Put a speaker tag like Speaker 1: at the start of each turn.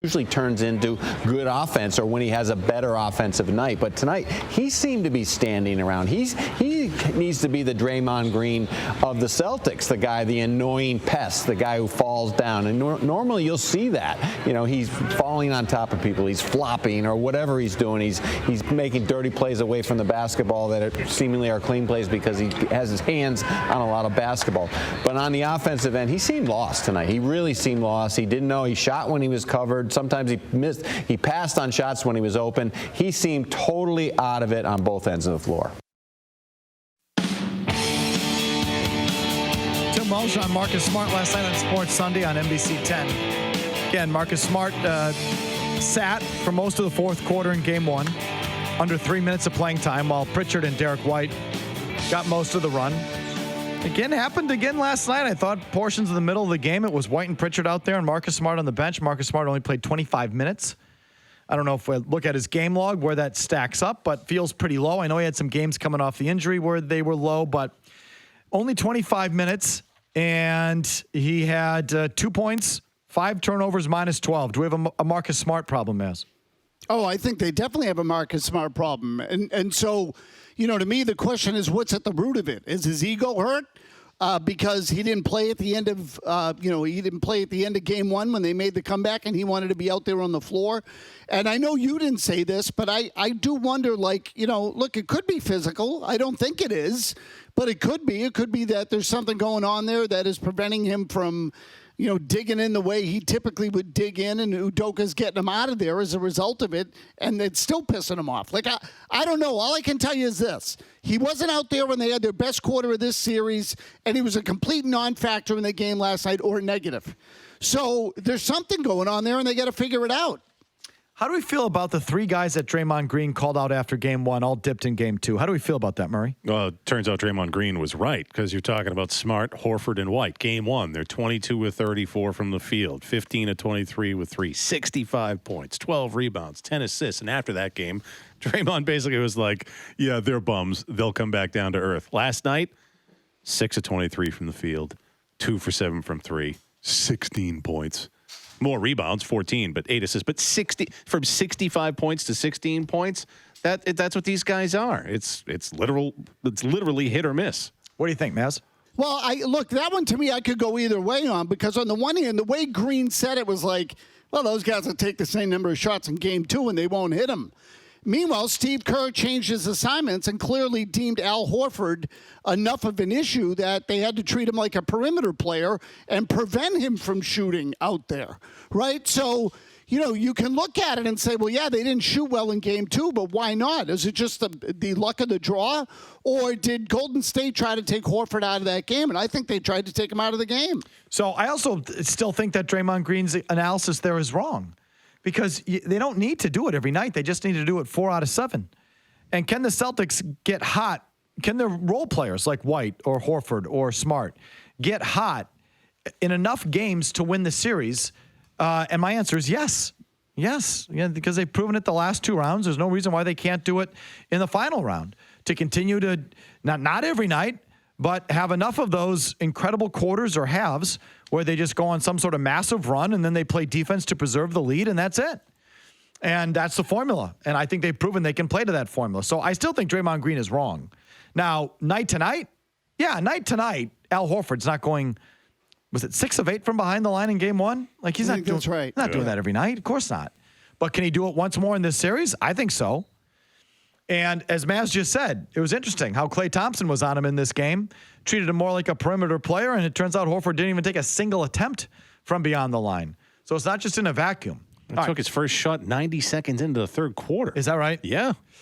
Speaker 1: usually turns into good offense or when he has a better offensive night. But tonight, he seemed to be standing around. He needs to be the Draymond Green of the Celtics, the guy, the annoying pest, the guy who falls down. And normally you'll see that. You know, he's falling on top of people. He's flopping or whatever he's doing. He's making dirty plays away from the basketball that seemingly are clean plays because he has his hands on a lot of basketball. But on the offensive end, he seemed lost tonight. He really seemed lost. He didn't know. He shot when he was covered. Sometimes he missed. He passed on shots when he was open. He seemed totally out of it on both ends of the floor.
Speaker 2: Tim Welsh on Marcus Smart last night on Sports Sunday on NBC 10. Again, Marcus Smart sat for most of the fourth quarter in Game 1, under 3 minutes of playing time, while Pritchard and Derek White got most of the run. Again, happened again last night. I thought portions of the middle of the game, it was White and Pritchard out there and Marcus Smart on the bench. Marcus Smart only played 25 minutes. I don't know if we look at his game log where that stacks up, but feels pretty low. I know he had some games coming off the injury where they were low, but only 25 minutes, and he had 2 points, 5 turnovers, minus 12. Do we have a Marcus Smart problem, Mazz?
Speaker 3: Oh, I think they definitely have a Marcus Smart problem. And so, you know, to me, the question is what's at the root of it? Is his ego hurt? Because he didn't play at the end of, he didn't play at the end of Game 1 when they made the comeback and he wanted to be out there on the floor. And I know you didn't say this, but I do wonder, like, you know, look, it could be physical. I don't think it is, but it could be. It could be that there's something going on there that is preventing him from, you know, digging in the way he typically would dig in, and Udoka's getting him out of there as a result of it, and it's still pissing him off. Like, I don't know. All I can tell you is this. He wasn't out there when they had their best quarter of this series, and he was a complete non-factor in the game last night, or negative. So there's something going on there, and they got to figure it out.
Speaker 2: How do we feel about the 3 guys that Draymond Green called out after Game 1, all dipped in Game 2? How do we feel about that, Murray?
Speaker 4: Well, it turns out Draymond Green was right, because you're talking about Smart, Horford, and White. Game 1, they're 22 of 34 from the field, 15 of 23 with 3, 65 points, 12 rebounds, 10 assists. And after that game, Draymond basically was like, yeah, they're bums. They'll come back down to earth. Last night, 6 of 23 from the field, 2 for 7 from 3, 16 points. More rebounds, 14, but 8 assists. But 60 from 65 points to 16 points. That's what these guys are. It's literally hit or miss.
Speaker 2: What do you think, Mazz?
Speaker 3: Well, look, that one to me I could go either way on, because on the one hand, the way Green said it was like, well, those guys will take the same number of shots in Game 2 and they won't hit them. Meanwhile, Steve Kerr changed his assignments and clearly deemed Al Horford enough of an issue that they had to treat him like a perimeter player and prevent him from shooting out there, right? So, you know, you can look at it and say, well, yeah, they didn't shoot well in Game 2, but why not? Is it just the luck of the draw? Or did Golden State try to take Horford out of that game? And I think they tried to take him out of the game.
Speaker 2: So I also still think that Draymond Green's analysis there is wrong, because they don't need to do it every night. They just need to do it 4 out of 7. And can the Celtics get hot? Can their role players like White or Horford or Smart get hot in enough games to win the series? And my answer is yes. Yes, because they've proven it the last 2 rounds. There's no reason why they can't do it in the final round, to continue to, not every night, but have enough of those incredible quarters or halves where they just go on some sort of massive run and then they play defense to preserve the lead, and that's it. And that's the formula. And I think they've proven they can play to that formula. So I still think Draymond Green is wrong. Now, night to night, Al Horford's not going, was it 6 of 8 from behind the line in Game 1? Like, he's not doing,
Speaker 3: right.
Speaker 2: Not doing that every night. Of course not. But can he do it once more in this series? I think so. And as Mazz just said, it was interesting how Klay Thompson was on him in this game, treated him more like a perimeter player, and it turns out Horford didn't even take a single attempt from beyond the line. So it's not just in a vacuum.
Speaker 4: He took his first shot 90 seconds into the third quarter.
Speaker 2: Is that right?
Speaker 4: Yeah.